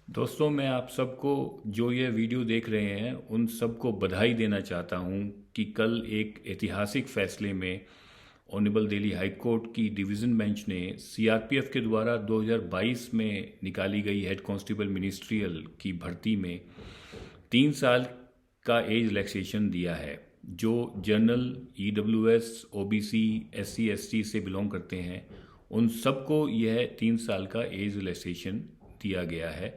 दोस्तों, मैं आप सबको जो ये वीडियो देख रहे हैं उन सबको बधाई देना चाहता हूं कि कल एक ऐतिहासिक फैसले में ऑनरेबल दिल्ली हाई कोर्ट की डिवीज़न बेंच ने सीआरपीएफ के द्वारा 2022 में निकाली गई हेड कांस्टेबल मिनिस्ट्रियल की भर्ती में 3 साल का एज रिलैक्सेशन दिया है। जो general, EWS, OBC, SC, ST से बिलोंग करते हैं उन सबको यह 3 साल का एज रिलैक्सेशन दिया गया है।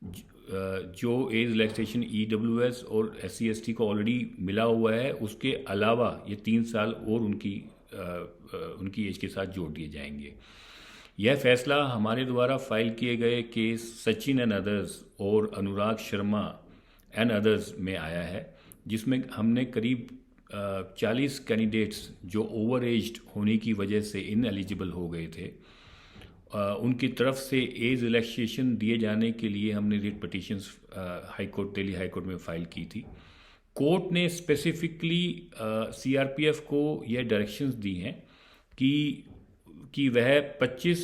जो एज रिलैक्सेशन ईडब्ल्यूएस और एससी एसटी को ऑलरेडी मिला हुआ है, उसके अलावा ये 3 साल और उनकी एज के साथ जोड़ दिए जाएंगे। यह फैसला हमारे द्वारा फाइल किए गए केस सचिन एंड अदर्स और अनुराग शर्मा एंड अदर्स में आया है, जिसमें हमने करीब 40 कैंडिडेट्स जो ओवर एज्ड होने की वजह से इनएलिजिबल हो गए थे, उनकी तरफ से एज रिलैक्सेशन दिए जाने के लिए हमने writ petitions high court, Delhi High court में फ़ाइल की थी। कोर्ट ने स्पेसिफिकली सीआरपीएफ को यह डायरेक्शंस दी हैं कि वह 25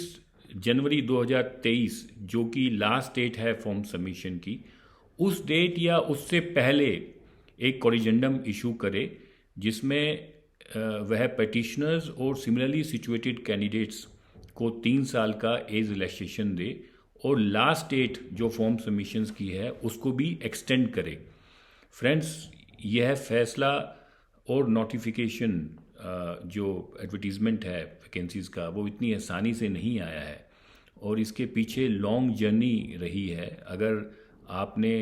जनवरी 2023, जो कि लास्ट डेट है फॉर्म सबमिशन की, उस डेट या उससे पहले एक कॉरिजेंडम इशू करे जिसमें वह पटिशनर्स और सिमिलरली सिचुएटेड कैंडिडेट्स को 3 साल का एज रिलैक्सेशन दे और लास्ट डेट जो फॉर्म सबमिशंस की है उसको भी एक्सटेंड करे। फ्रेंड्स, यह फैसला और नोटिफिकेशन जो एडवर्टीज़मेंट है वैकेंसीज़ का, वो इतनी आसानी से नहीं आया है और इसके पीछे लॉन्ग जर्नी रही है। अगर आपने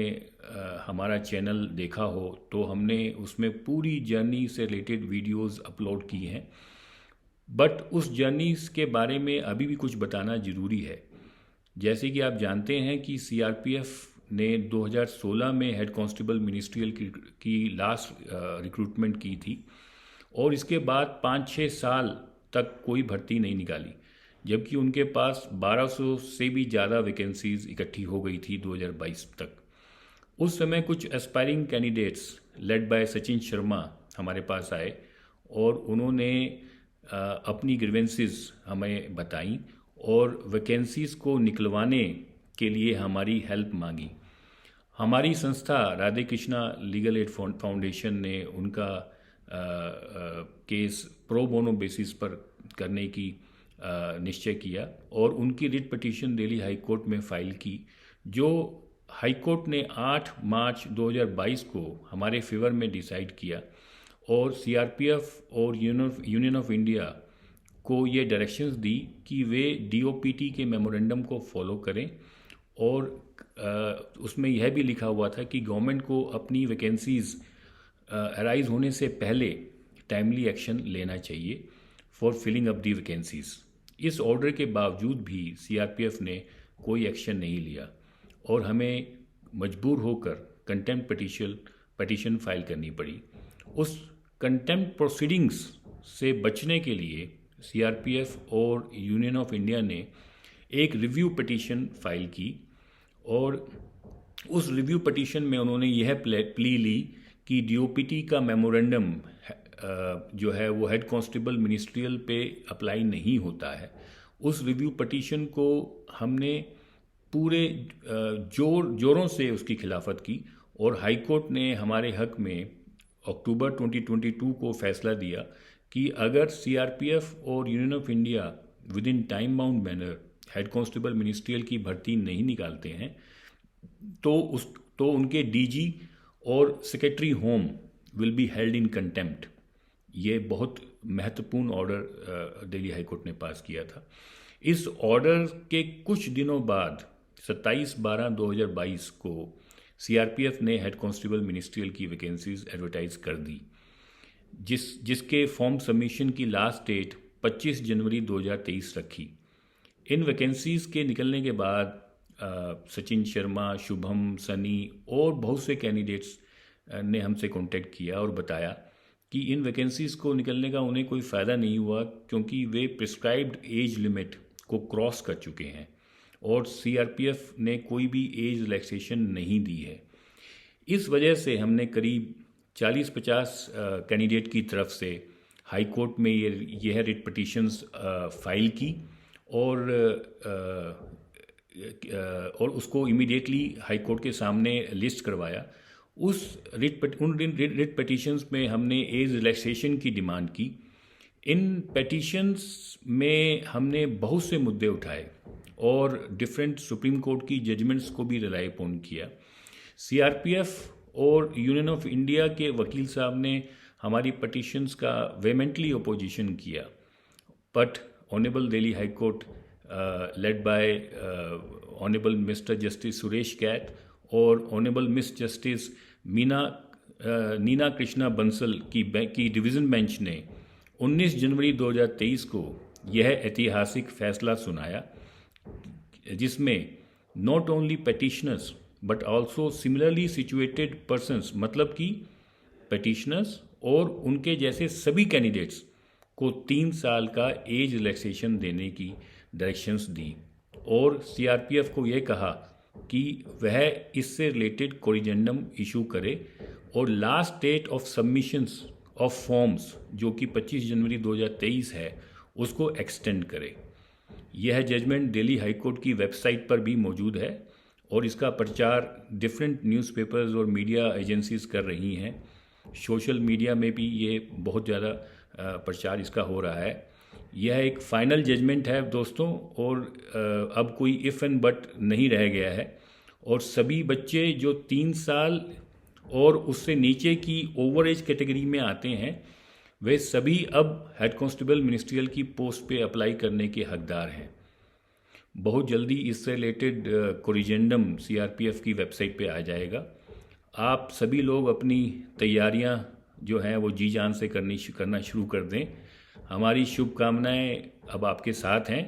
हमारा चैनल देखा हो तो हमने उसमें पूरी जर्नी से रिलेटेड वीडियोस अपलोड की हैं, बट उस जर्नी के बारे में अभी भी कुछ बताना ज़रूरी है। जैसे कि आप जानते हैं कि सीआरपीएफ ने 2016 में हेड कांस्टेबल मिनिस्ट्रियल की लास्ट रिक्रूटमेंट की थी और इसके बाद 5-6 साल तक कोई भर्ती नहीं निकाली, जबकि उनके पास 1200 से भी ज़्यादा वैकेंसीज इकट्ठी हो गई थी 2022 तक। उस समय कुछ aspiring candidates led by Sachin Sharma हमारे पास आए और उन्होंने अपनी ग्रीवेंसेस हमें बताई और वैकेंसीज़ को निकलवाने के लिए हमारी हेल्प मांगी। हमारी संस्था Radhe Krishna legal aid foundation ने उनका केस प्रो बोनो बेसिस पर करने की निश्चय किया और उनकी writ petition Delhi High court में फ़ाइल की, जो हाई कोर्ट ने 8 मार्च 2022 को हमारे फेवर में डिसाइड किया और सीआरपीएफ और यूनियन ऑफ इंडिया को ये डायरेक्शंस दी कि वे डीओपीटी के मेमोरेंडम को फॉलो करें और उसमें यह भी लिखा हुआ था कि गवर्नमेंट को अपनी वैकेंसीज़ अराइज होने से पहले टाइमली एक्शन लेना चाहिए for filling up the vacancies. इस ऑर्डर के बावजूद भी सीआरपीएफ ने कोई एक्शन नहीं लिया और हमें मजबूर होकर कंटेम्प्ट पटिशन फाइल करनी पड़ी। उस कंटेम्प्ट प्रोसीडिंग्स से बचने के लिए सीआरपीएफ और यूनियन ऑफ इंडिया ने एक रिव्यू पिटीशन फाइल की और उस रिव्यू पिटीशन में उन्होंने यह प्ली ली कि डीओपीटी का मेमोरेंडम जो है वो हेड कांस्टेबल मिनिस्ट्रियल पे अप्लाई नहीं होता है। उस रिव्यू पिटीशन को हमने पूरे जोरों से उसकी खिलाफत की और हाई कोर्ट ने हमारे हक में अक्टूबर 2022 को फैसला दिया कि अगर सीआरपीएफ और Union of India with in time bound manner head constable ministerial की भर्ती नहीं निकालते हैं तो उनके डीजी और secretary home will be held in contempt. ये बहुत महत्वपूर्ण ऑर्डर दिल्ली हाई कोर्ट ने पास किया था। इस ऑर्डर के कुछ दिनों बाद 27/12/2022 को सीआरपीएफ ने हेड कांस्टेबल मिनिस्ट्रियल की वैकेंसीज एडवर्टाइज कर दी, जिसके फॉर्म सबमिशन की लास्ट डेट 25 जनवरी 2023 रखी। इन वैकेंसीज के निकलने के बाद सचिन शर्मा, शुभम, सनी और बहुत से कैंडिडेट्स ने हमसे कांटेक्ट किया और बताया कि इन वैकेंसीज़ को निकलने का उन्हें कोई फ़ायदा नहीं हुआ क्योंकि वे प्रिस्क्राइब्ड एज लिमिट को क्रॉस कर चुके हैं और सीआरपीएफ ने कोई भी एज रिलैक्सेशन नहीं दी है। इस वजह से हमने करीब 40-50 कैंडिडेट की तरफ से हाई कोर्ट में यह रिट पिटीशंस फाइल की और और उसको इमीडिएटली हाई कोर्ट के सामने लिस्ट करवाया। उन रिट पिटिशंस में हमने एज रिलैक्सेशन की डिमांड की। इन पिटिशंस में हमने बहुत से मुद्दे उठाए और डिफरेंट सुप्रीम कोर्ट की जजमेंट्स को भी रिलाई अपॉन किया। सीआरपीएफ और यूनियन ऑफ इंडिया के वकील साहब ने हमारी पिटिशंस का वेहेमेंटली अपोजिशन किया, but honourable Delhi High Court led by honourable mister justice Suresh Kait और honourable miss justice Neena Krishna Bansal की डिवीज़न बेंच ने 19 जनवरी 2023 को यह ऐतिहासिक फैसला सुनाया, जिसमें not only petitioners but also similarly situated persons, मतलब कि पेटिशनर्स और उनके जैसे सभी कैंडिडेट्स को 3 साल का एज रिलैक्सेशन देने की डायरेक्शंस दी और सीआरपीएफ को यह कहा कि वह इससे रिलेटेड कोरिजेंडम इशू करे और last date of submissions of forms, जो कि 25 जनवरी 2023 है, उसको एक्सटेंड करे। यह जजमेंट दिल्ली हाई कोर्ट की वेबसाइट पर भी मौजूद है और इसका प्रचार डिफरेंट न्यूज़पेपर्स और मीडिया एजेंसीज कर रही हैं। सोशल मीडिया में भी ये बहुत ज़्यादा प्रचार इसका हो रहा है। यह एक फाइनल जजमेंट है दोस्तों, और अब कोई इफ़ एंड बट नहीं रह गया है और सभी बच्चे जो 3 साल और उससे नीचे की ओवर एज कैटेगरी में आते हैं, वे सभी अब हेड कांस्टेबल मिनिस्ट्रियल की पोस्ट पे अप्लाई करने के हकदार हैं। बहुत जल्दी इससे रिलेटेड कोरिजेंडम सीआरपीएफ की वेबसाइट पे आ जाएगा। आप सभी लोग अपनी तैयारियां जो हैं वो जी जान से करना शुरू कर दें। हमारी शुभकामनाएं अब आपके साथ हैं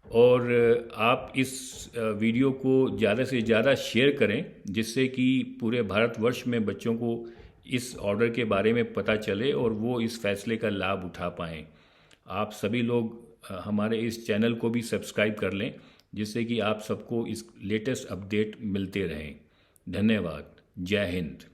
और आप इस वीडियो को ज़्यादा से ज़्यादा शेयर करें, जिससे कि पूरे भारतवर्ष में बच्चों को इस ऑर्डर के बारे में पता चले और वो इस फैसले का लाभ उठा पाएँ। आप सभी लोग हमारे इस चैनल को भी सब्सक्राइब कर लें, जिससे कि आप सबको इस लेटेस्ट अपडेट मिलते रहें। धन्यवाद। जय हिंद।